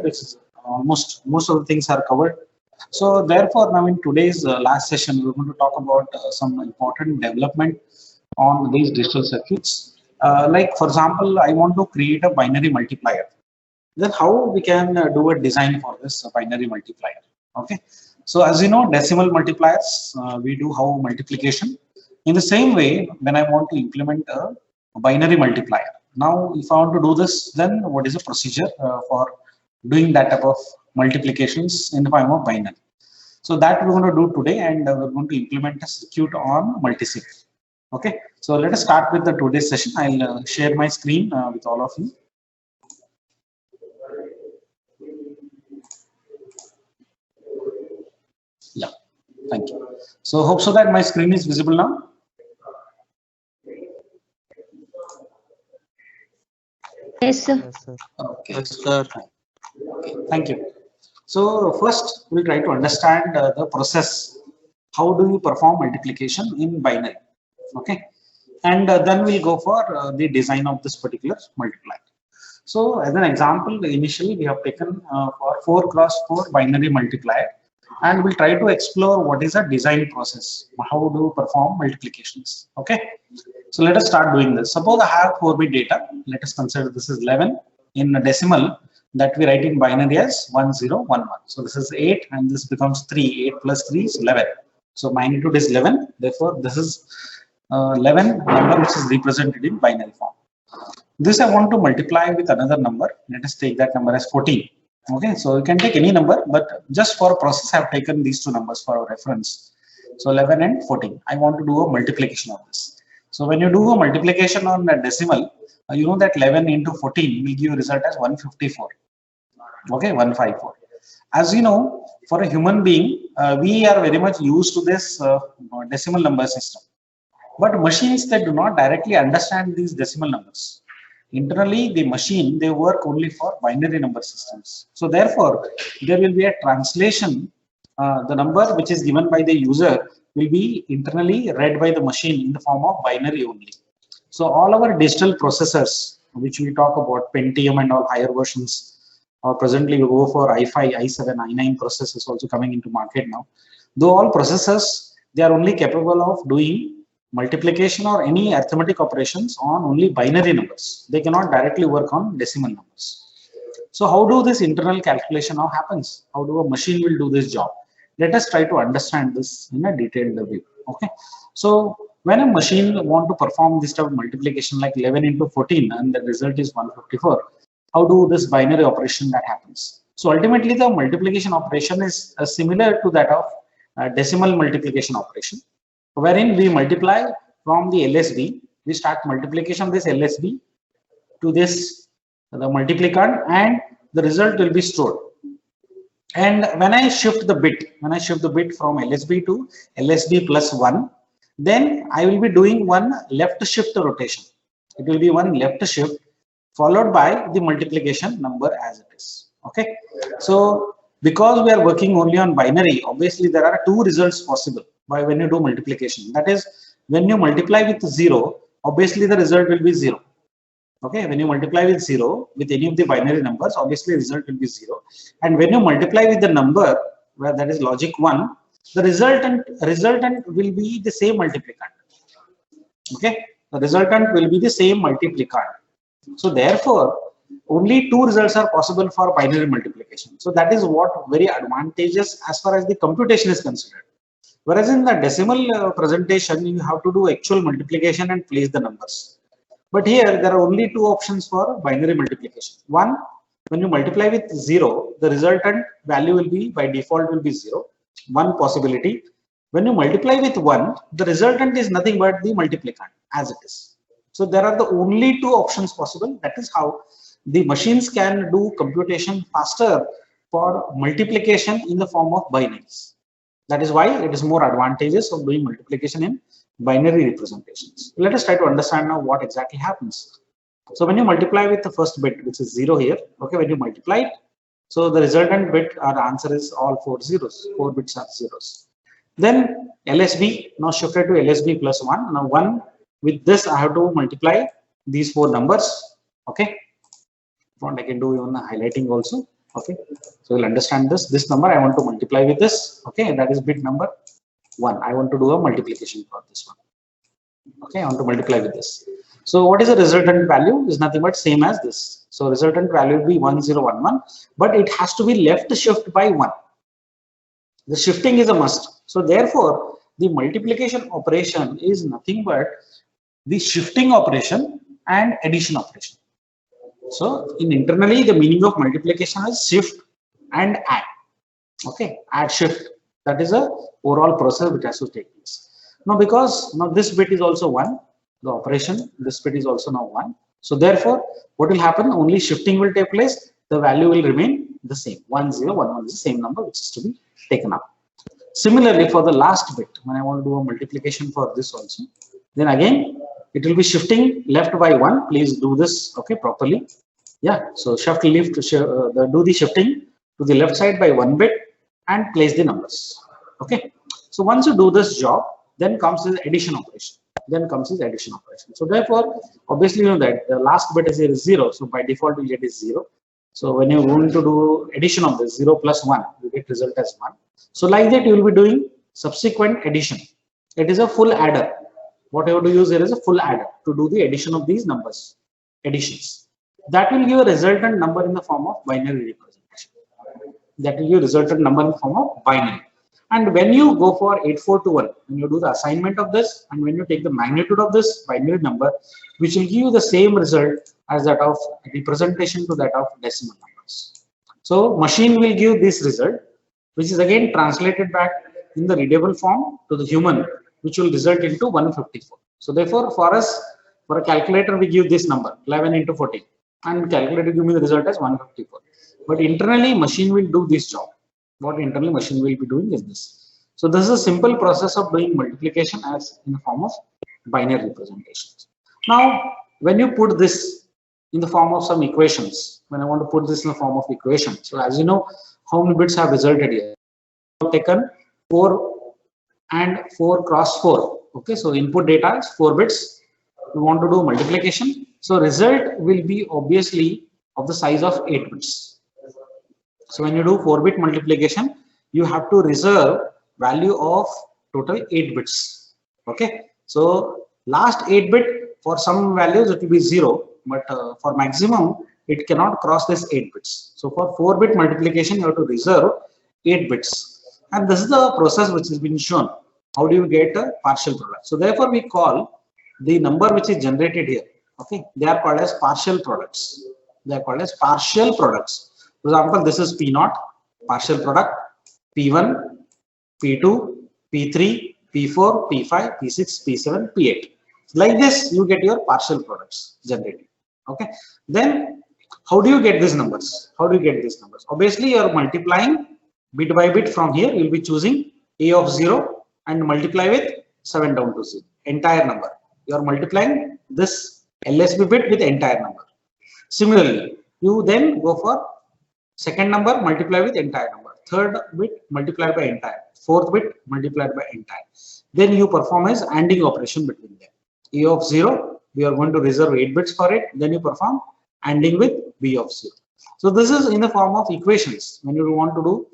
It's almost most of the things are covered. So therefore, now in today's last session, we're going to talk about some important development on these digital circuits. Like for example, I want to create a binary multiplier. Then how we can do a design for this binary multiplier? Okay. So as you know, decimal multipliers, we do how multiplication. In the same way, when I want to implement a binary multiplier. Now, if I want to do this, then what is the procedure for doing that type of multiplications in the form of binary? So that we're going to do today, and we're going to implement a circuit on multisig. Okay, so let us start with the today's session. I'll share my screen with all of you. Yeah, thank you. So hope so that my screen is visible now. Yes, sir. Yes, sir. Okay. Yes, sir. Okay, thank you. So first, we'll try to understand the process. How do you perform multiplication in binary? Okay, and then we'll go for the design of this particular multiplier. So as an example, initially we have taken for 4 cross 4 binary multiplier, and we'll try to explore what is a design process. How do you perform multiplications? Okay, so let us start doing this. Suppose I have 4-bit data. Let us consider this is 11 in a decimal that we write in binary as 1011. So this is 8 and this becomes 3. 8 plus 3 is 11. So magnitude is 11. Therefore, this is 11 number which is represented in binary form. This I want to multiply with another number. Let us take that number as 14. Okay, so you can take any number, but just for process I have taken these two numbers for our reference. So 11 and 14. I want to do a multiplication of this. So when you do a multiplication on a decimal, you know that 11 into 14 will give you a result as 154. Okay, 154. As you know, for a human being, we are very much used to this decimal number system. But machines that do not directly understand these decimal numbers. Internally, the machine, they work only for binary number systems. So therefore, there will be a translation. The number which is given by the user will be internally read by the machine in the form of binary only. So all our digital processors, which we talk about Pentium and all higher versions, or presently we go for i5, i7, i9 processors also coming into market now. Though all processors, they are only capable of doing multiplication or any arithmetic operations on only binary numbers. They cannot directly work on decimal numbers. So how do this internal calculation now happens? How do a machine will do this job? Let us try to understand this in a detailed view. Okay. So when a machine want to perform this type of multiplication like 11 into 14 and the result is 154, how do this binary operation that happens? So ultimately the multiplication operation is similar to that of decimal multiplication operation, wherein we multiply from the LSB, we start multiplication of this LSB to this the multiplicand, and the result will be stored. And when I shift the bit, from LSB to LSB plus 1, then I will be doing one left shift rotation. It will be one left shift followed by the multiplication number as it is. Okay. So because we are working only on binary, obviously there are two results possible by when you do multiplication. That is, when you multiply with 0, obviously the result will be 0. Okay, when you multiply with 0 with any of the binary numbers, obviously the result will be 0. And when you multiply with the number where that is logic 1, the resultant will be the same multiplicand. Okay, the resultant will be the same multiplicand. So therefore, only two results are possible for binary multiplication. So that is what very advantageous as far as the computation is considered. Whereas in the decimal presentation, you have to do actual multiplication and place the numbers. But here there are only two options for binary multiplication. One, when you multiply with 0, the resultant value will be by default will be 0. One possibility. When you multiply with 1, the resultant is nothing but the multiplicand as it is. So there are the only two options possible. That is how the machines can do computation faster for multiplication in the form of binaries. That is why it is more advantageous of doing multiplication in binary representations. Let us try to understand now what exactly happens. So when you multiply with the first bit, which is 0 here, okay, when you multiply it, so the resultant bit, our answer is all 4 zeros. 4 bits are zeros. Then LSB, now shifted to LSB plus 1. Now 1, with this I have to multiply these 4 numbers. Okay, if you want I can do even highlighting also. Okay, so we'll understand this. This number I want to multiply with this. Okay, that is bit number 1. I want to do a multiplication for this one. Okay, I want to multiply with this. So what is the resultant value? Is nothing but same as this. So resultant value will be 1011, but it has to be left shift by 1. The shifting is a must. So therefore, the multiplication operation is nothing but the shifting operation and addition operation. So in internally, the meaning of multiplication is shift and add. Okay, add shift. That is a overall process which has to take place. Now because now this bit is also 1, the operation, this bit is also now 1. So therefore, what will happen? Only shifting will take place. The value will remain the same. 1011 is the same number which is to be taken up. Similarly, for the last bit, when I want to do a multiplication for this also, then again it will be shifting left by 1. Please do this properly. Yeah, so shift left, do the shifting to the left side by 1 bit and place the numbers. Okay, so once you do this job, then comes the addition operation. So therefore, obviously you know that the last bit is here is 0. So by default you get is 0. So when you're going to do addition of this 0 plus 1, you get result as 1. So like that you will be doing subsequent addition. It is a full adder. What you have to use here is a full adder to do the addition of these numbers, additions. That will give a resultant number in the form of binary representation. And when you go for 8421, when you do the assignment of this and when you take the magnitude of this binary number, which will give you the same result as that of representation to that of decimal numbers. So machine will give this result, which is again translated back in the readable form to the human, which will result into 154. So therefore, for us, for a calculator, we give this number 11 into 14, and calculator give me the result as 154. But internally, machine will do this job. What internally machine will be doing is this. So this is a simple process of doing multiplication as in the form of binary representations. Now, when you put this in the form of some equations, when I want to put this in the form of equation, so as you know, how many bits have resulted here? We have taken 4 and 4 cross 4. Okay, so input data is 4 bits. We want to do multiplication. So result will be obviously of the size of 8 bits. So when you do 4-bit multiplication, you have to reserve value of total 8 bits. Okay, so last 8 bit for some values it will be 0, but for maximum it cannot cross this 8 bits. So for 4-bit multiplication, you have to reserve 8 bits, and this is the process which has been shown. How do you get a partial product? So therefore, we call the number which is generated here. Okay, they are called as partial products. For example, this is P0, partial product, P1, P2, P3, P4, P5, P6, P7, P8. Like this, you get your partial products generated. Okay. Then, how do you get these numbers? Obviously, you are multiplying bit by bit from here. You will be choosing A of 0 and multiply with 7 down to 0. Entire number. You are multiplying this LSB bit with entire number. Similarly, you then go for second number, multiply with entire number, third bit multiplied by entire, fourth bit multiplied by entire. Then you perform as ANDing operation between them. A of 0, we are going to reserve 8 bits for it. Then you perform ANDing with B of 0. So this is in the form of equations. When you want to do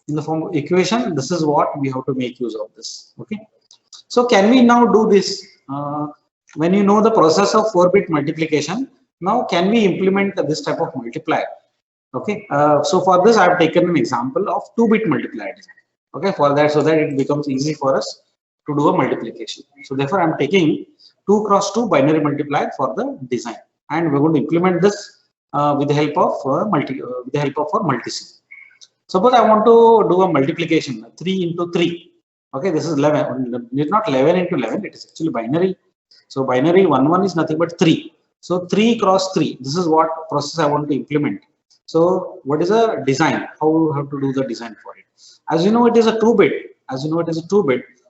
in the form of equation, this is what we have to make use of this. Okay. So can we now do this? When you know the process of 4-bit multiplication, now can we implement this type of multiplier? Okay, so for this I have taken an example of 2-bit multiplier design. Okay, for that, so that it becomes easy for us to do a multiplication. So therefore, I am taking 2 cross 2 binary multiplier for the design, and we're going to implement this with the help of multisim. Suppose I want to do a multiplication 3 into 3. Okay, this is 11. It's not 11 into 11. It is actually binary. So binary 1 is nothing but 3. So 3 cross 3. This is what process I want to implement. So what is a design? How you have to do the design for it? As you know, it is a 2-bit.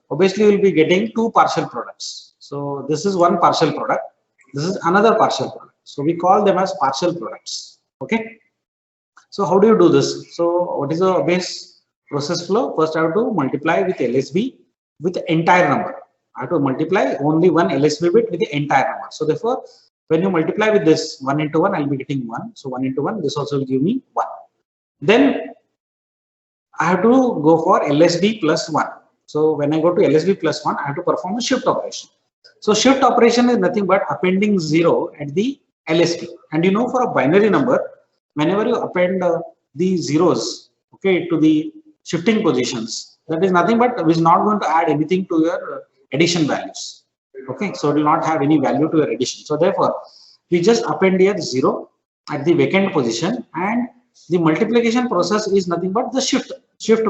Obviously, you will be getting 2 partial products. So this is one partial product. This is another partial product. So we call them as partial products. Okay. So how do you do this? So what is the base process flow? First, I have to multiply with LSB with the entire number. I have to multiply only one LSB bit with the entire number. So therefore, when you multiply with this 1 into 1, I'll be getting 1. So 1 into 1, this also will give me 1. Then I have to go for LSB plus 1. So when I go to LSB plus 1, I have to perform a shift operation. So shift operation is nothing but appending 0 at the LSB. And you know, for a binary number, whenever you append the zeros, okay, to the shifting positions, that is nothing but is not going to add anything to your addition values. Okay, so it will not have any value to your addition. So therefore, we just append here 0 at the vacant position, and the multiplication process is nothing but the shift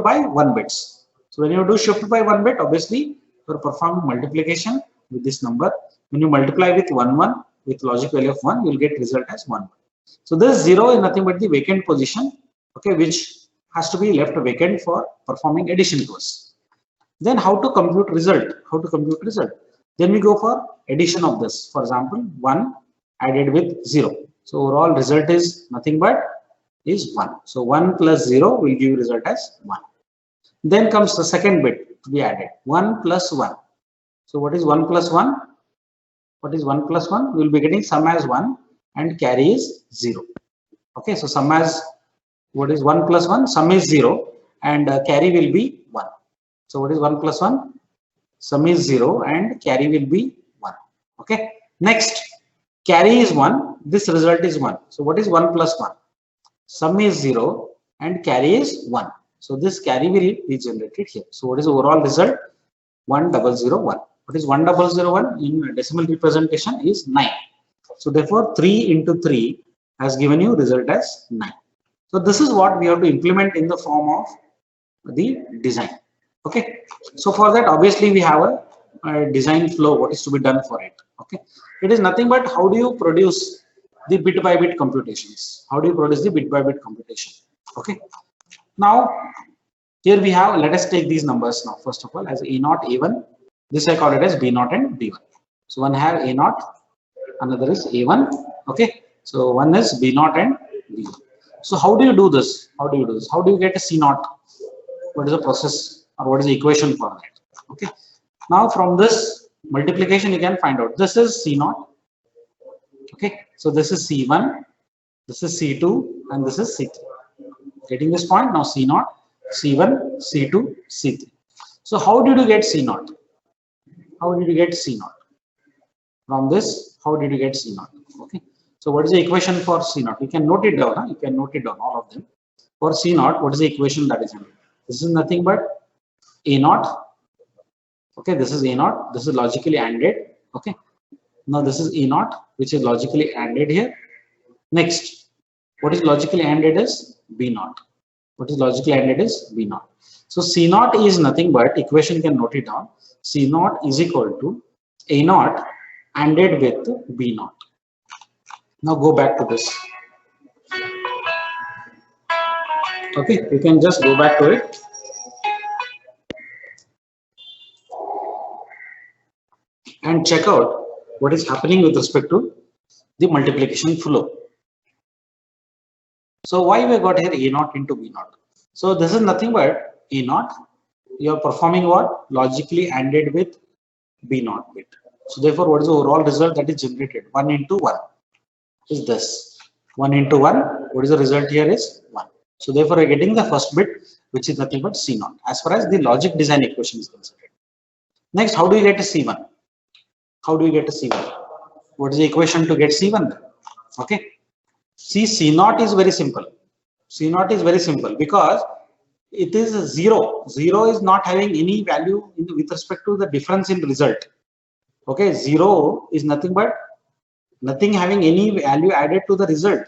by 1 bits. So when you do shift by 1 bit, obviously you are performing multiplication with this number. When you multiply with 1 1 with logic value of 1, you will get result as 1. So this 0 is nothing but the vacant position, okay, which has to be left vacant for performing addition to us. Then how to compute result? Then we go for addition of this. For example, 1 added with 0. So overall result is nothing but is 1. So 1 plus 0 will give result as 1. Then comes the second bit to be added, 1 plus 1. So what is 1 plus 1? What is 1 plus 1? We will be getting sum as 1 and carry is 0. Okay, so sum as, what is 1 plus 1? Sum is 0 and carry will be 1. So what is 1 plus 1? Sum is 0 and carry will be 1. Okay, next, carry is 1, this result is 1. So what is 1 plus 1? Sum is 0 and carry is 1. So this carry will be generated here. So what is the overall result? 1001. What is 1001 in decimal representation is 9. So therefore 3 into 3 has given you result as 9. So this is what we have to implement in the form of the design. Okay. So for that, obviously we have a design flow, what is to be done for it. Okay. It is nothing but how do you produce the bit by bit computations? How do you produce the bit by bit computation? Okay. Now here we have, let us take these numbers now. First of all, as A0, A1, this I call it as B0 and B1. So one have A0, another is A1. Okay. So one is B0 and B1. So how do you do this? How do you get a C0? What is the process or what is the equation for that? Okay. Now from this multiplication you can find out. This is C0. Okay. So this is C1, this is C2 and this is C3. Getting this point? Now C0, C1, C2, C3. So how did you get C0? How did you get C0? From this, how did you get C0? Okay. So what is the equation for C0? You can note it down. Huh? You can note it down, all of them. For C0, what is the equation that is in it? This is nothing but A0. Okay, this is A0. This is logically ANDed. Okay. Now this is A0, which is logically ANDed here. Next, what is logically ANDed is B0. What is logically ANDed is B0. So C0 is nothing but, equation you can note it down. C0 is equal to A0 ANDed with B0. Now go back to this. Okay, you can just go back to it. And check out what is happening with respect to the multiplication flow. So why we got here A0 into B0? So this is nothing but A0. You are performing what? Logically ANDed with B0 bit. So therefore, what is the overall result that is generated? 1 into 1 is this. 1 into 1. What is the result here is 1. So therefore, we are getting the first bit, which is nothing but C0. As far as the logic design equation is concerned. Next, how do you get a C1? How do you get a C1? What is the equation to get C1? Okay. See, C0 is very simple. C0 is very simple because it is 0. 0 is not having any value with respect to the difference in result. Okay, 0 is nothing but nothing having any value added to the result.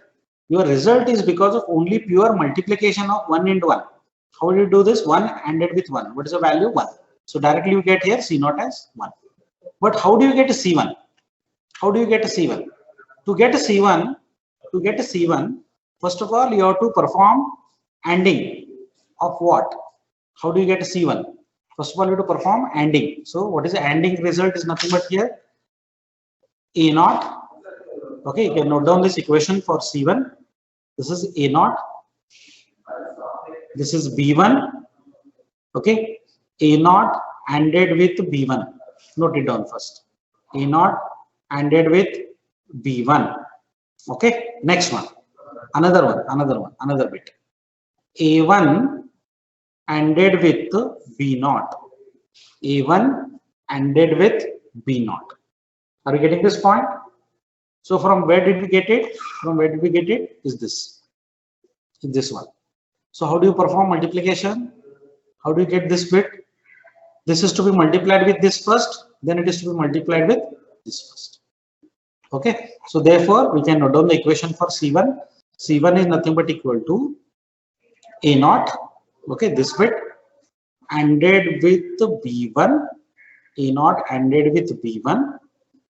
Your result is because of only pure multiplication of 1 into 1. How do you do this? 1 ANDed with 1. What is the value? 1. So directly you get here C0 as 1. But how do you get a C1? How do you get a C1? To get a C1, first of all, you have to perform ANDing of what? How do you get a C1? First of all, you have to perform ANDing. So what is the ANDing result is nothing but here A0. Okay, you can note down this equation for C1. This is A0. This is B1. Okay, A0 ANDed with B1. Note it down first. A0 ANDed with B1. Okay, next one. Another bit. A1 ANDed with B0. A1 ANDed with B0. Are you getting this point? So from where did we get it? From where did we get it? Is this one. So how do you perform multiplication? How do you get this bit? This is to be multiplied with this first, then it is to be multiplied with this first. Okay, so therefore we can note down the equation for C1. C1 is nothing but equal to A0, okay, this bit ANDed with B1, A0 ANDed with B1.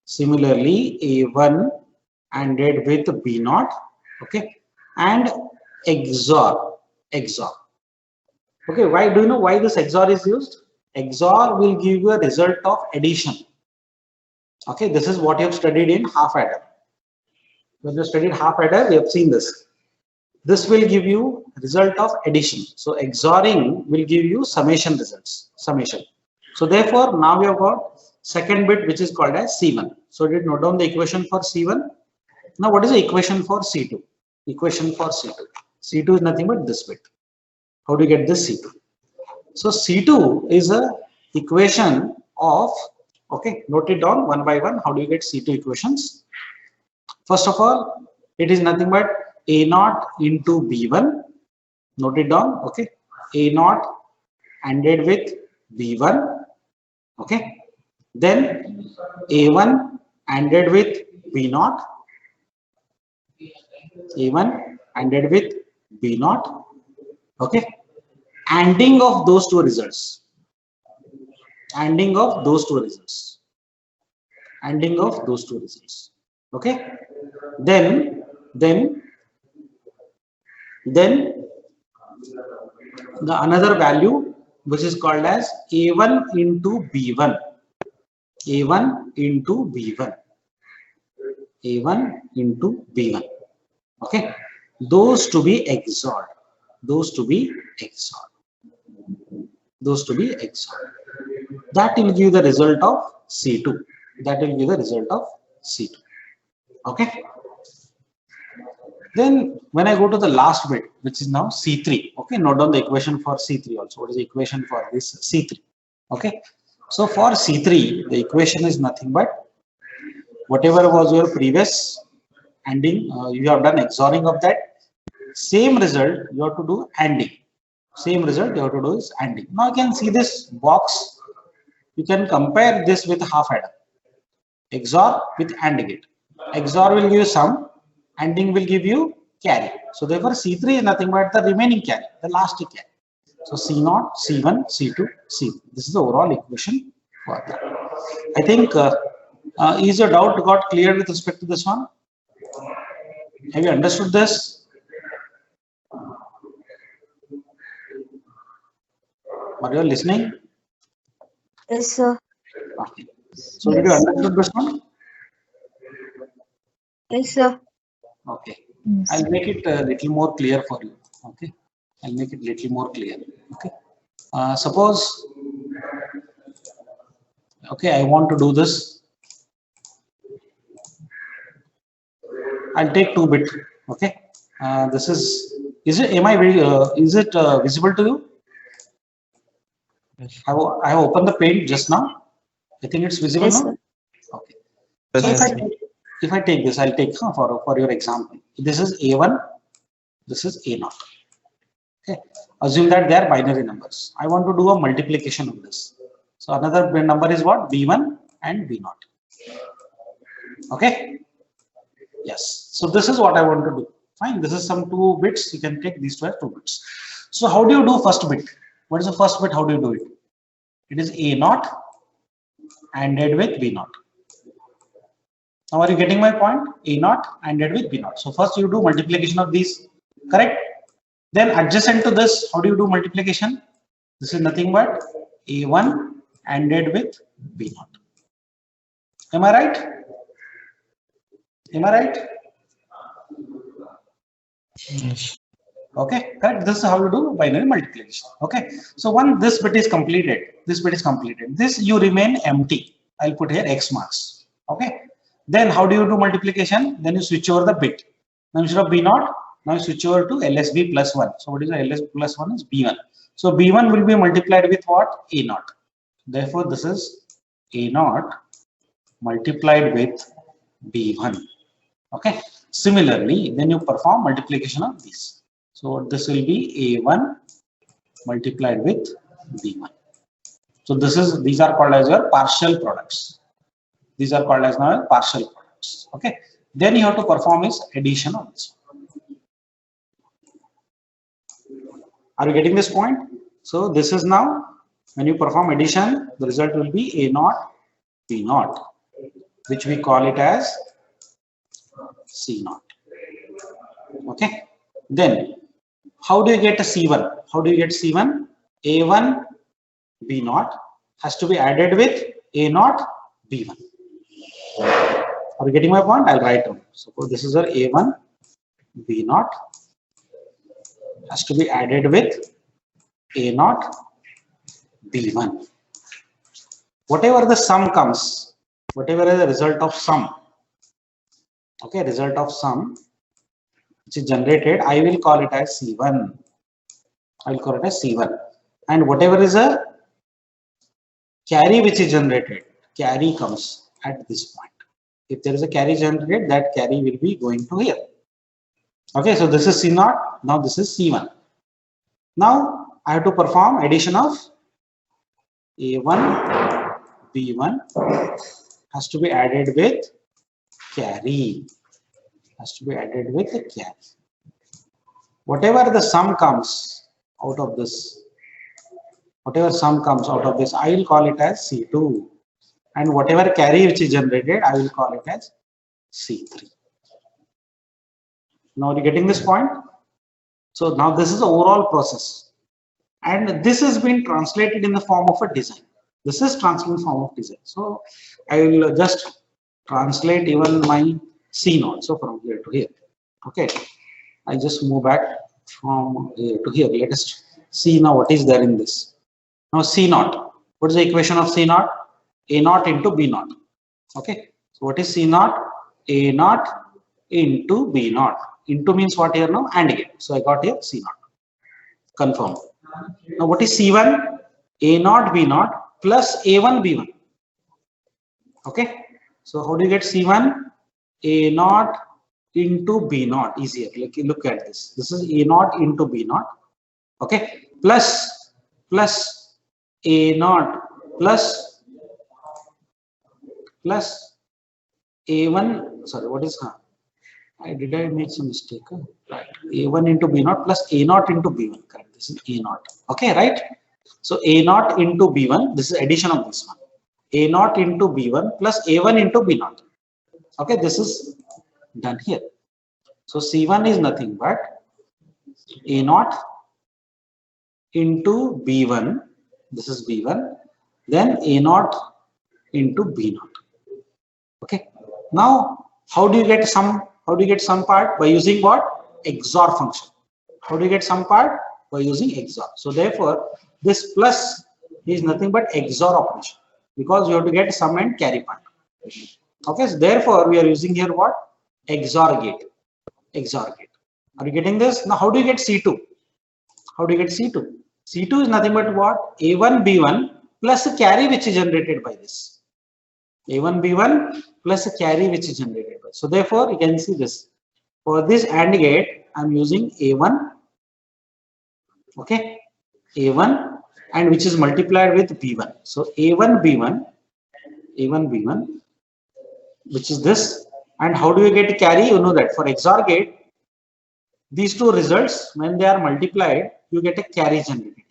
Similarly, A1 ANDed with B0, okay, and XOR. Okay, why do you know why this XOR is used? XOR will give you a result of addition. Okay, this is what you have studied in half adder. When you studied half adder, we have seen this. This will give you result of addition. So XORing will give you summation results. Summation. So therefore, now we have got second bit which is called as C1. So did note down the equation for C1. Now what is the equation for C2? Equation for C2. C2 is nothing but this bit. How do you get this C2? So C2 is a equation of, okay, note it down one by one. How do you get C2 equations? First of all, it is nothing but A0 into B1. Note it down, okay. A0 ANDed with B1, okay. Then A1 ANDed with B0. A1 ANDed with B0, okay. ANDing of those two results. ANDing of those two results. ANDing of those two results. Okay. Then the another value which is called as A1 into B1. A1 into B1. A1 into B1. Okay. Those to be XORed. Those to be XORed. Those to be XORed. That will give the result of C2. That will give the result of C2. Okay. Then when I go to the last bit, which is now C3, okay, note down the equation for C3 also. What is the equation for this C3? Okay. So for C3, the equation is nothing but whatever was your previous ANDing, you have done XORing of that. Same result you have to do ANDing. Same result you have to do is ANDing. Now you can see this box. You can compare this with half adder. XOR with AND gate. XOR will give you sum, ANDing will give you carry. So therefore C3 is nothing but the remaining carry, the last carry. So C0, C1, C2, C3. This is the overall equation for that. I think is your doubt got clear with respect to this one? Have you understood this? Are you listening? Yes, sir. Okay. So did you understood this one? Yes, sir. Okay. I'll make it a little more clear for you. Okay. I'll make it a little more clear. Okay. Suppose, okay, I want to do this. I'll take 2 bit. Okay. This is it? Am I very? Is it visible to you? Yes. I have opened the paint just now. I think it's visible Yes, now. sir. Okay. Yes, So sir. if I take this, I'll take for your example. This is A1. This is A0. Okay. Assume that they are binary numbers. I want to do a multiplication of this. So another number is what? B1 and B0. Okay. Yes. So this is what I want to do. Fine. This is some 2 bits. You can take these 2 as 2 bits. So how do you do first bit? What is the first bit? How do you do it? It is A0 ANDed with B0. Now are you getting my point? A0 ANDed with B0. So first you do multiplication of these. Correct? Then adjacent to this, how do you do multiplication? This is nothing but A1 ANDed with B0. Am I right? Am I right? Yes. Okay, correct. This is how you do binary multiplication. Okay, so once this bit is completed, this you remain empty. I'll put here X marks. Okay, then how do you do multiplication? Then you switch over the bit. Now instead of B0, Now switch over to LSB plus 1. So what is the LSB plus 1 is B1. So B1 will be multiplied with what? A naught. Therefore, this is A naught multiplied with B1. Okay. Similarly, then you perform multiplication of these. So this will be A1 multiplied with B1. So these are called as your partial products. These are called as now partial products. Okay. Then you have to perform is addition of this. Are you getting this point? So this is now when you perform addition, the result will be A naught B naught, which we call it as C naught. Okay. Then how do you get a C1? How do you get C1? A1 B naught has to be added with A naught B1. Are you getting my point? I'll write down. Suppose this is our A1 B naught has to be added with A naught B1. Whatever the sum comes, whatever is the result of sum, okay, result of sum which is generated, I will call it as C1. I will call it as C1. And whatever is a carry which is generated, carry comes at this point. If there is a carry generated, that carry will be going to here. Okay, so this is C0. Now this is C1. Now I have to perform addition of A1 B1 has to be added with carry. Has to be added with the carry. Whatever the sum comes out of this, whatever sum comes out of this, I will call it as C2. And whatever carry which is generated, I will call it as C3. Now are you getting this point? So now this is the overall process. And this has been translated in the form of a design. This is translated in the form of design. So I will just translate even my C0. So from here to here. Okay. I just move back from here to here. Let us see now what is there in this. Now C0. What is the equation of C0? A0 into B0. Okay. So what is C0? A0 into B0. Into means what here now? And again. So I got here C0. Confirm. Now what is C1? A0 B0 plus A1 B1. Okay. So how do you get C1? A0 into B0. Easier. Look at this. This is A0 into B0. Okay. Plus A0 plus A1. Sorry, what is did I make some mistake? Right. A1 into B0 plus A0 into B1. Correct. This is A0. Okay, right? So A0 into B1. This is addition of this one. A0 into B1 plus A1 into B0. Okay, this is done here. So C1 is nothing but A0 into B1. This is B1. Then A0 into B0. Okay. Now, how do you get some? How do you get some part? By using what? XOR function. How do you get some part? By using XOR. So therefore, this plus is nothing but XOR operation because you have to get sum and carry part. Okay. So therefore, we are using here what? XOR gate. XOR gate. Are you getting this? Now, how do you get C2? How do you get C2? C2 is nothing but what? A1 B1 plus a carry which is generated by this. A1 B1 plus a carry which is generated by. So therefore, you can see this. For this AND gate, I am using A1. Okay. A1 and which is multiplied with B1. So A1 B1, which is this. And how do you get carry? You know that for XOR gate, these two results, when they are multiplied, you get a carry generated.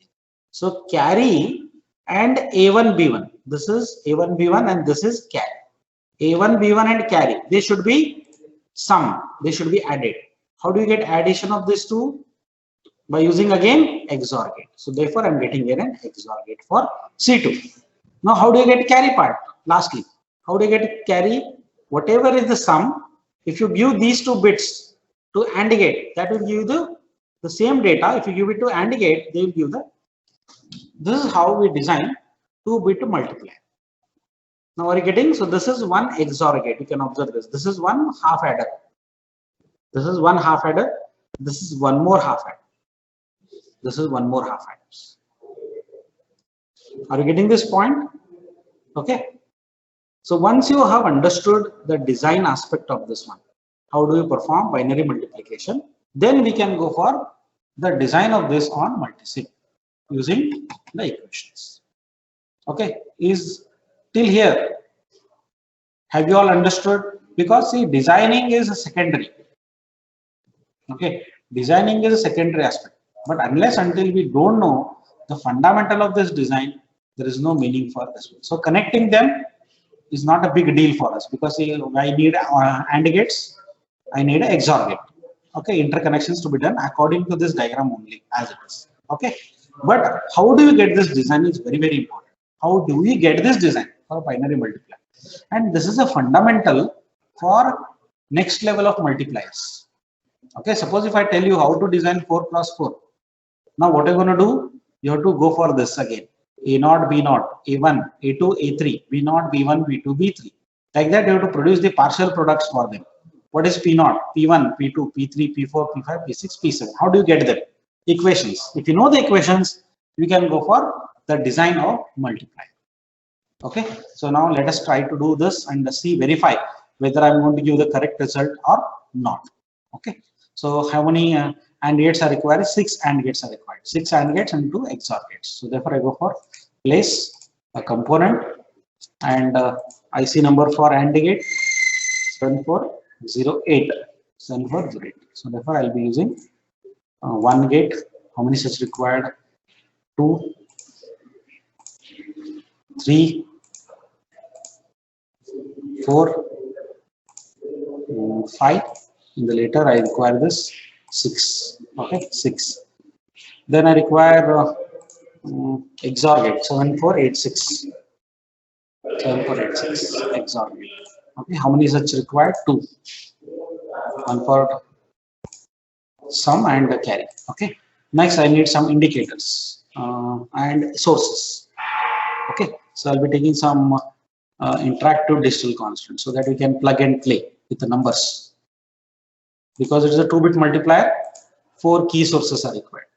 So carry and A1 B1. This is A1 B1 and this is carry. A1 B1 and carry. They should be sum. They should be added. How do you get addition of these two? By using again XOR gate. So therefore, I am getting here an XOR gate for C2. Now, how do you get carry part? Lastly, how do you get carry? Whatever is the sum, if you give these two bits to AND gate, that will give you the same data. If you give it to AND gate, they will give the. This is how we design 2-bit multiplier. Now, are you getting? So this is one XOR gate. You can observe this. This is one half adder. This is one half adder. this is one more half add. This is one more half add. Are you getting this point? Okay. So once you have understood the design aspect of this one, how do you perform binary multiplication? Then we can go for the design of this on multisig using the equations. Okay, is till here? Have you all understood? Because see, designing is a secondary. Okay, designing is a secondary aspect. But unless until we don't know the fundamental of this design, there is no meaning for this one. So connecting them is not a big deal for us because see, I need AND gates, I need an XOR gate. Okay, interconnections to be done according to this diagram only as it is. Okay, but how do you get this design is very, very important. How do we get this design for binary multiplier? And this is a fundamental for next level of multipliers. Okay, suppose if I tell you how to design 4 cross 4. Now what are you going to do? You have to go for this again. A0, B0, A1, A2, A3, B0, B1, B2, B3. Like that, you have to produce the partial products for them. What is P0, P1, P2, P3, P4, P5, P6, P7? How do you get them? Equations. If you know the equations, you can go for the design of multiplier. Okay, so now let us try to do this and see, verify whether I'm going to give the correct result or not. Okay, so how many AND gates are required? 6 AND gates are required. 6 AND gates and 2 XOR gates. So therefore I go for place a component and IC number for AND gate 7408. 7408. So therefore I'll be using 1 gate. How many such required? 2, 3, 4, 5. In the later I require this 6. Okay, 6. Then I require XOR gate 7486. 7486 XOR gate. Okay, how many such required? 2. One for sum and the carry. Okay. Next I need some indicators and sources. Okay, so I'll be taking some interactive digital constant so that we can plug and play with the numbers. Because it is a 2-bit multiplier, 4 key sources are required.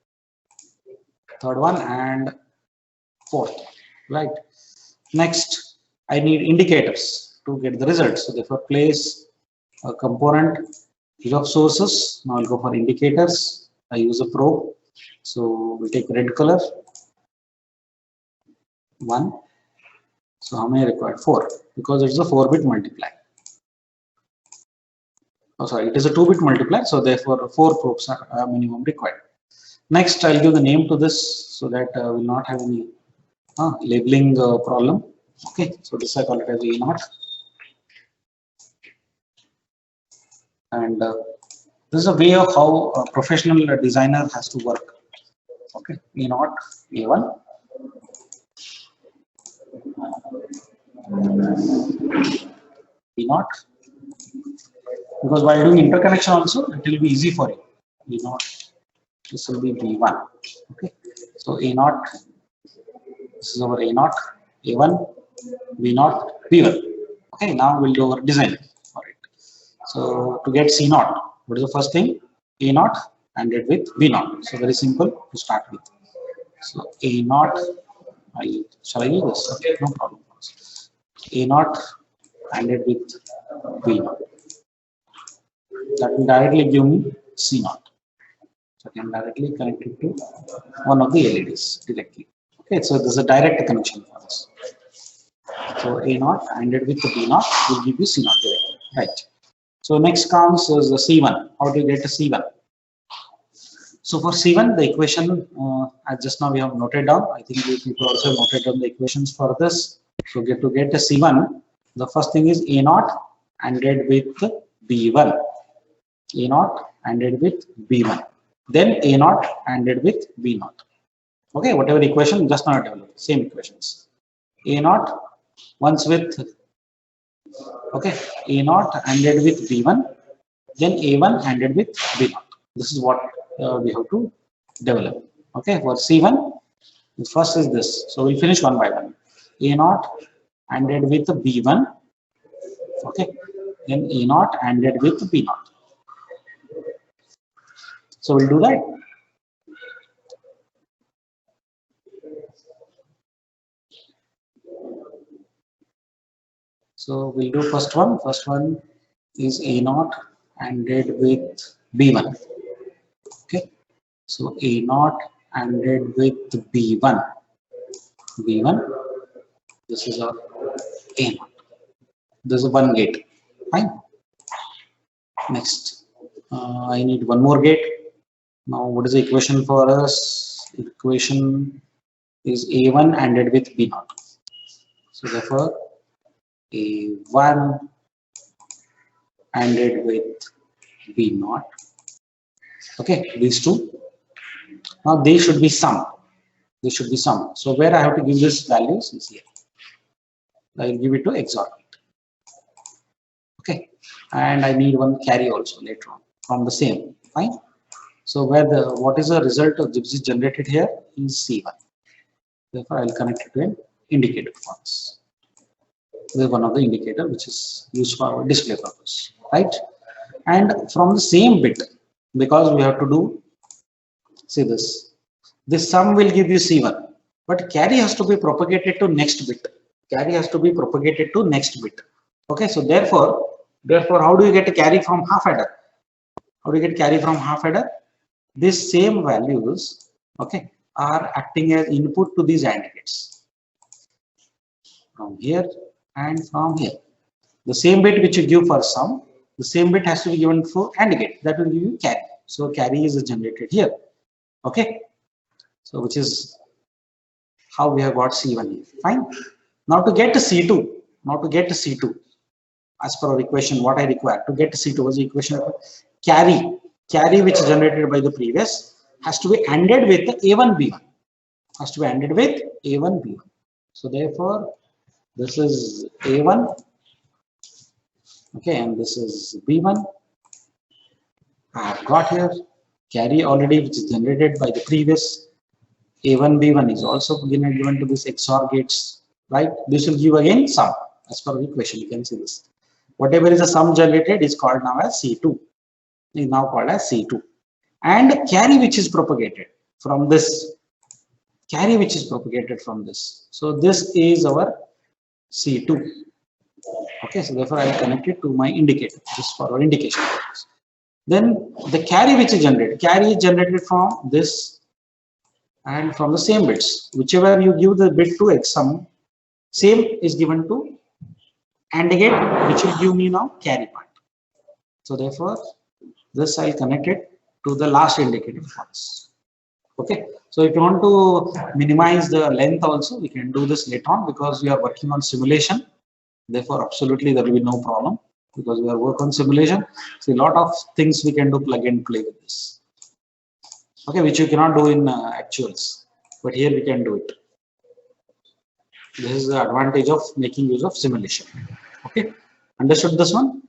Third one and fourth, right? Next, I need indicators to get the results. So therefore, place a component of sources. Now I'll go for indicators. I use a probe. So we take red color. 1. So how many required? 4, because it's a 4-bit multiplier. Oh, sorry, it is a 2-bit multiplier, so therefore 4 probes are minimum required. Next, I'll give the name to this so that we'll not have any labeling problem. Okay, so this I call it as A0, and this is a way of how a professional designer has to work. Okay, A0, A1. B0, because while doing interconnection also it will be easy for you. B0, this will be B1. Okay, so A0, this is our A0, A1, B0, B1. Okay, now we'll do our design for it. So to get C0, what is the first thing? A0 ANDed with B0. So very simple to start with. So A0, shall I use this? Okay, no problem. A0 ANDed with B0. That will directly give me C0. So I can directly connect it to one of the LEDs directly. Okay, so this is a direct connection for this. So A0 ANDed with B0 will give you C0 directly. Right. So next comes is the C1. How do you get a C1? So for C1, the equation as just now we have noted down. I think you people also noted down the equations for this. So to get a C1, the first thing is A0 ANDed with B1. A0 ANDed with B1. Then A0 ANDed with B0. Okay, whatever equation just now developed, same equations. A0 once with, okay, A0 ANDed with B1, then A1 ANDed with B0. This is what we have to develop. Okay, for C1, the first is this. So we'll finish one by one. A0 ANDed with B1, okay, then A0 ANDed with B0. So we'll do that. So we'll do first one. First one is A0 ANDed with B1. Okay. So A0 ANDed with B1. B1. This is our A0. This is one gate. Fine. Next, I need one more gate. Now, what is the equation for us? Equation is A1 ANDed with B0. So therefore, A1 ANDed with B0. Okay, these two. Now they should be sum. They should be sum. So where I have to give this values is here. I will give it to XOR gate. Okay, and I need one carry also later on from the same. Fine. So where the what is the result of this is generated here is C1. Therefore, I will connect it to an indicator funds. This is one of the indicator which is used for our display purpose, right? And from the same bit, because we have to do, see this sum will give you C1, but carry has to be propagated to next bit. Carry has to be propagated to next bit. Okay, so therefore, how do you get a carry from half adder? How do you get carry from half adder? These same values, okay, are acting as input to these AND gates from here and from here. The same bit which you give for sum, the same bit has to be given for AND gate. That will give you carry. So carry is generated here. Okay. So which is how we have got C1 here. Fine. Now to get to C2, as per our equation, what I require to get to C2 was the equation of carry which is generated by the previous has to be ANDed with the A1 B1. Has to be ANDed with A1 B1. So therefore, this is A1. Okay, and this is B1. I have got here carry already which is generated by the previous. A1 B1 is also given to this XOR gates, right? This will give again sum as per the equation. You can see this. Whatever is the sum generated is called now as C2. Is now called as C2. And carry which is propagated from this. Carry which is propagated from this. So this is our C2. Okay, so therefore I will connect it to my indicator, just for our indication purpose. Then the carry which is generated from this and from the same bits. Whichever you give the bit to X sum, same is given to AND gate, which will give me now carry part. So therefore, this I'll connect it to the last indicator funds. Okay. So if you want to minimize the length also, we can do this later on because we are working on simulation. Therefore, absolutely there will be no problem because we are working on simulation. So a lot of things we can do plug and play with this. Okay, which you cannot do in actuals, but here we can do it. This is the advantage of making use of simulation. Okay, understood this one?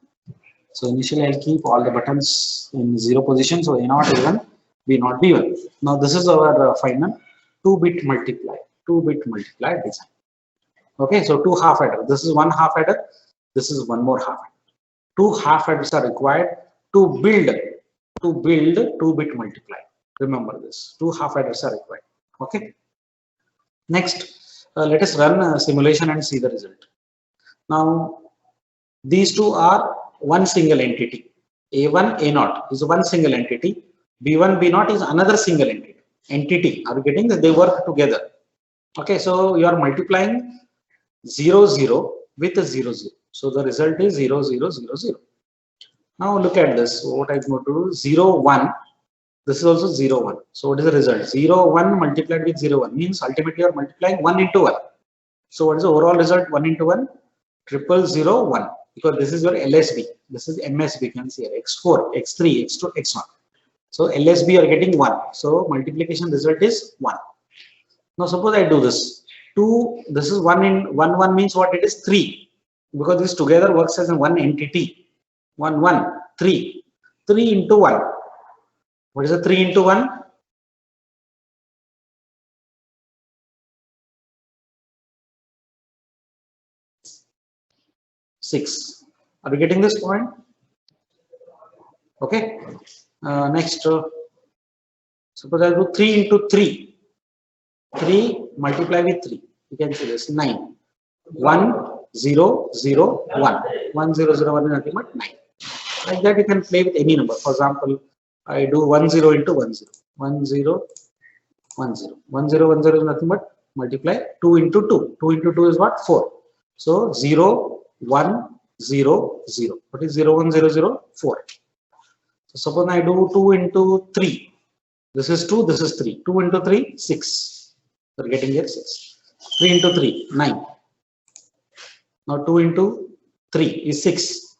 So initially I'll keep all the buttons in 0 position. So A0 A1, B0 B1. Now this is our final 2-bit multiply design. Okay, so 2 half adder. This is 1 half adder. This is 1 more half adder. 2 half adders are required to build 2-bit multiply. Remember this. 2 half adders are required. Okay. Next, let us run a simulation and see the result. Now, these two are one single entity. A1, A0 is one single entity. B1, B0 is another single entity. Are you getting that? They work together. Okay, so you are multiplying 0, 0 with a 0, 0. So the result is 0, 0, 0, 0. Now look at this. So what I'm going to do, 0, 1. This is also 0, 1. So what is the result? 0, 1 multiplied with 0, 1 means ultimately you are multiplying 1 into 1. So what is the overall result? 1 into 1? 0, 0, 1. Because this is your LSB. This is MSB. You can see here X4, X3, X2, X1. So LSB you are getting 1. So multiplication result is 1. Now suppose I do this. 2, this is 1 in 1, 1 means what it is? 3. Because this together works as one entity. 1, 1, 3. 3 into 1. What is the 3 into 1? 6. Are you getting this point? Okay. Next, Suppose I do 3 into 3. 3 multiply with 3. You can see this 9. 1 0 0 1. 1 0 0 1 is nothing but 9. Like that you can play with any number. For example, I do 1 0 into 1 0. 1 0 1 0. 1 0 1 0 is nothing but multiply 2 into 2. 2 into 2 is what? 4. So 0 1 0 0. What is 0 1 0 0? 4. So suppose I do 2 into 3. This is 2, this is 3. 2 into 3, 6. We're getting here 6. 3 into 3, 9. Now 2 into 3 is 6.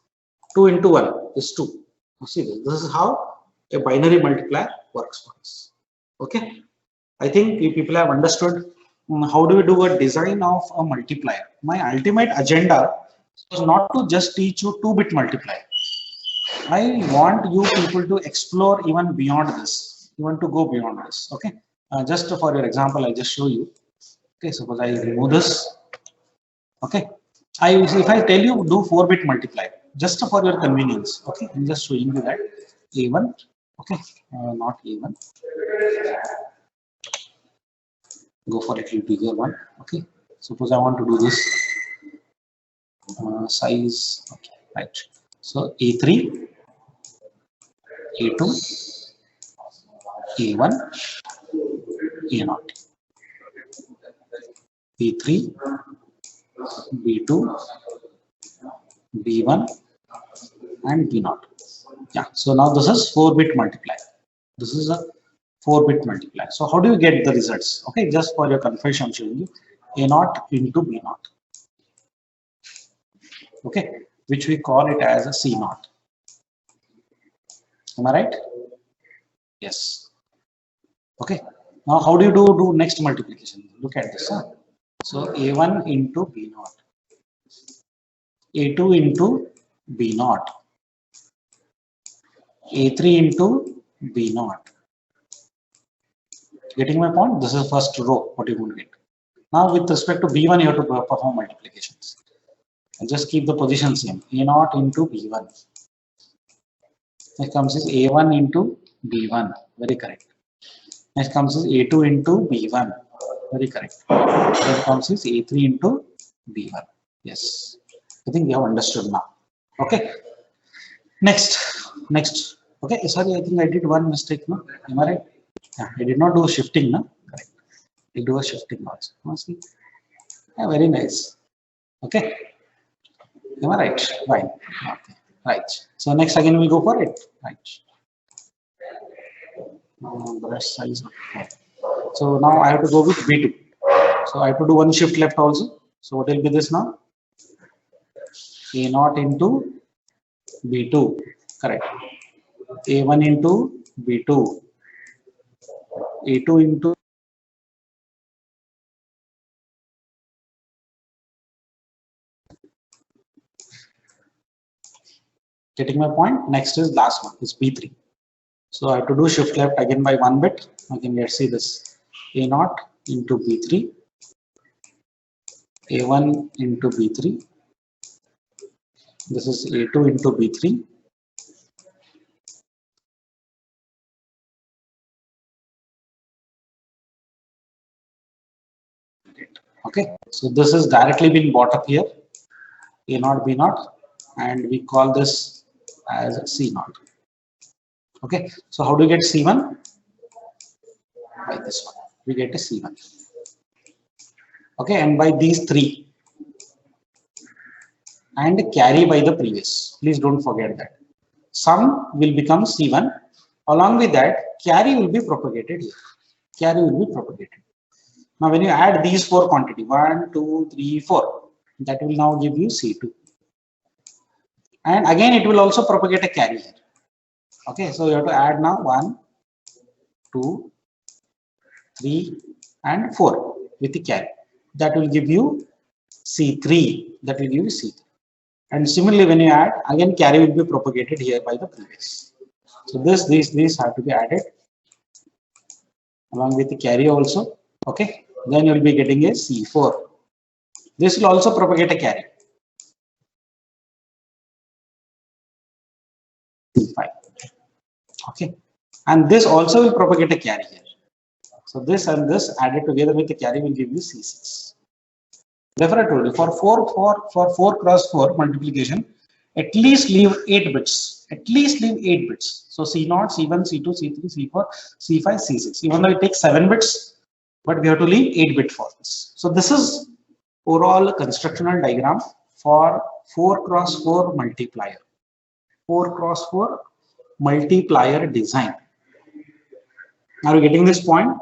2 into 1 is 2. You see this? This is how a binary multiplier works for us. Okay. I think you people have understood how do we do a design of a multiplier. My ultimate agenda was not to just teach you 2-bit multiplier. I want you people to explore even beyond this. You want to go beyond this. Okay. Just for your example, I just show you. Okay. Suppose I remove this. Okay. If I tell you do 4-bit multiplier, just for your convenience. Okay. I'm just showing you that A1. Okay. Not A1. Go for a little bigger one. Okay. Suppose I want to do this size. Okay. Right. So A3, A2, A1, A0, B3, B2, B1, and B0. Yeah. So now this is 4-bit multiplier. This is a 4-bit multiplier. So how do you get the results? Okay, just for your confusion, I'm showing you A0 into B0. Okay, which we call it as a C0. Am I right? Yes. Okay. Now how do you do next multiplication? Look at this. Huh? So A1 into B0, A2 into B0, A3 into B0. Getting my point? This is first row, what you want to get. Now with respect to B1, you have to perform multiplications. And just keep the position same. A0 into B1. Next comes is A1 into B1. Very correct. Next comes is A2 into B1. Very correct. Then comes is A3 into B1. Yes. I think you have understood now. Okay. Next. Okay. Sorry, I think I did one mistake. No? Am I right? Yeah, I did not do shifting, no? Correct. I do a shifting also. See? Yeah, very nice. Okay. Am I right? Fine. Okay. Right. So next again we'll go for it. Right. Brush size. Okay. So now I have to go with B2. So I have to do one shift left also. So what will be this now? A0 into B2. Correct. A1 into B2. A2 into getting my point. Next is last one is B3. So I have to do shift left again by 1 bit. Again, let's see this A0 into B3, A1 into B3. This is A2 into B3. Okay, so this is directly being brought up here, A0, B0, and we call this as C0. Okay, so how do you get C1? By this one, we get a C1. Okay, and by these three, and carry by the previous. Please don't forget that. Sum will become C1. Along with that, carry will be propagated here. Carry will be propagated. Now, when you add these 4 quantity, 1, 2, 3, 4, that will now give you C2. And again, it will also propagate a carry here. Okay, so you have to add now 1, 2, 3, and 4 with the carry. That will give you C3. That will give you C3. And similarly, when you add, again carry will be propagated here by the previous. So these have to be added along with the carry also. Okay, then you will be getting a C4. This will also propagate a carry. C5. Okay, and this also will propagate a carry here. So this and this added together with the carry will give you C6. Therefore, I told you for 4 cross 4 multiplication, at least leave 8 bits. At least leave 8 bits. So C0, C1, C2, C3, C4, C5, C6. Even though it takes 7 bits, but we have to leave 8 bit for this. So this is overall constructional diagram for 4 cross 4 multiplier. 4 cross 4 multiplier design. Are you getting this point?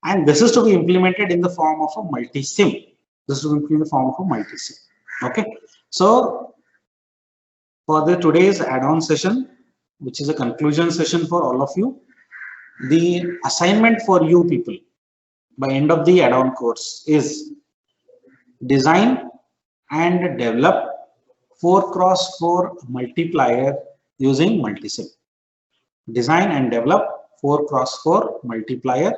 And this is to be implemented in the form of a multi-sim. This is to be implemented in the form of a multi-sim. Okay. So for the today's add-on session, which is a conclusion session for all of you, the assignment for you people by end of the add-on course is design and develop 4 cross 4 multiplier using multi-sim. Design and develop 4 cross 4 multiplier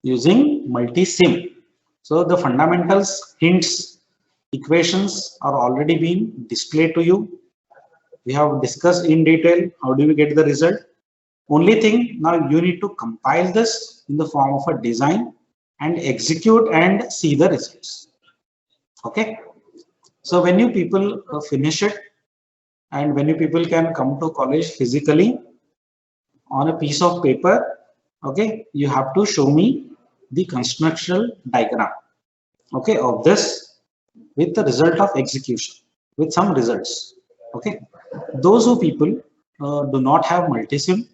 using multi-sim. So the fundamentals, hints, equations are already being displayed to you. We have discussed in detail how do we get the result. Only thing, now you need to compile this in the form of a design and execute and see the results. Okay. So when you people finish it, and when you people can come to college physically on a piece of paper, okay, you have to show me the constructional diagram, okay, of this with the result of execution, with some results. Okay, those who people do not have multisim,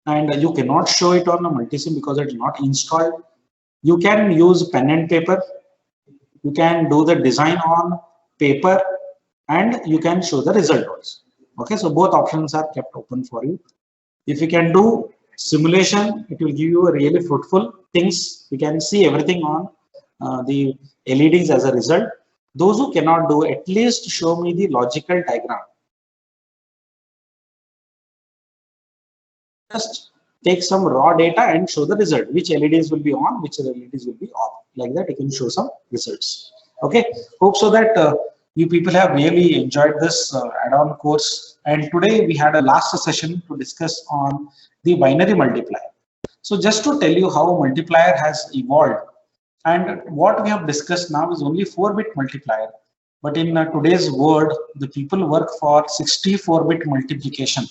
and you cannot show it on a multisim because it is not installed, you can use pen and paper, you can do the design on paper, and you can show the result also. Okay, so both options are kept open for you. If you can do simulation, it will give you a really fruitful things. You can see everything on the LEDs as a result. Those who cannot do, at least show me the logical diagram. Just take some raw data and show the result, which LEDs will be on, which LEDs will be off. Like that, you can show some results. Okay, hope so that you people have really enjoyed this add-on course. And today we had a last session to discuss on the binary multiplier. So just to tell you how multiplier has evolved, and what we have discussed now is only 4-bit multiplier. But in today's world, the people work for 64-bit multiplication.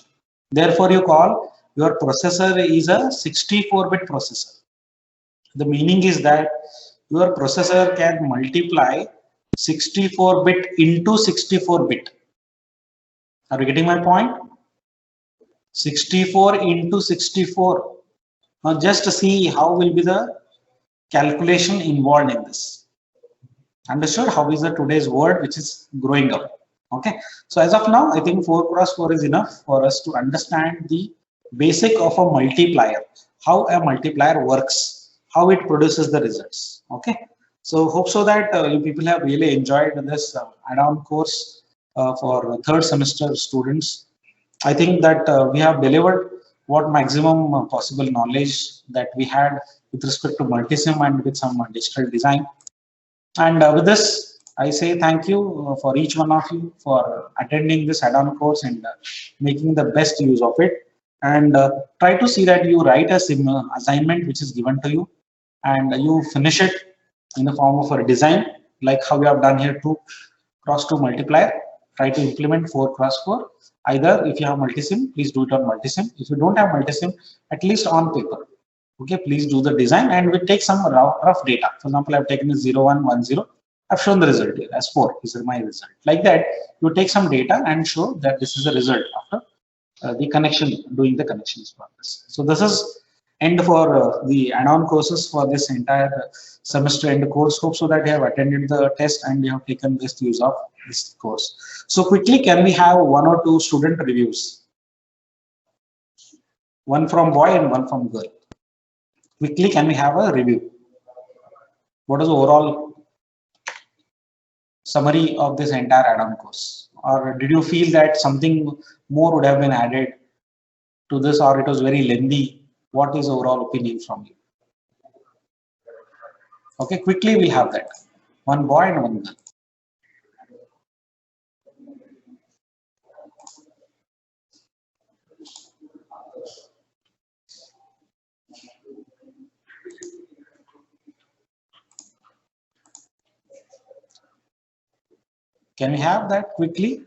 Therefore, you call your processor is a 64-bit processor. The meaning is that your processor can multiply 64-bit into 64-bit. Are you getting my point? 64 into 64. Now just see how will be the calculation involved in this. Understood how is the today's world which is growing up. Okay. So as of now, I think 4 cross 4 is enough for us to understand the basic of a multiplier, how a multiplier works, how it produces the results. Okay. So hope so that you people have really enjoyed this add-on course for third semester students. I think that we have delivered what maximum possible knowledge that we had with respect to multisim and with some digital design. And with this, I say thank you for each one of you for attending this add-on course and making the best use of it. And try to see that you write a assignment which is given to you, and you finish it in the form of a design, like how we have done here, 2 cross 2 multiplier. Try to implement 4 cross 4. Either if you have multisim, please do it on multisim. If you don't have multisim, at least on paper. Okay, please do the design, and we take some rough data. For example, I've taken 0, 1, 1, 0. I've shown the result here as 4. This is my result. Like that, you take some data and show that this is the result after the connection, doing the connections process. So this is end for the add-on courses for this entire semester end course. Hope so that you have attended the test and you have taken best use of this course. So quickly, can we have 1 or 2 student reviews? One from boy and one from girl. Quickly, can we have a review? What is the overall summary of this entire add-on course? Or did you feel that something more would have been added to this, or it was very lengthy? What is overall opinion from you? Okay, quickly we'll have that. One boy and one girl. Can we have that quickly?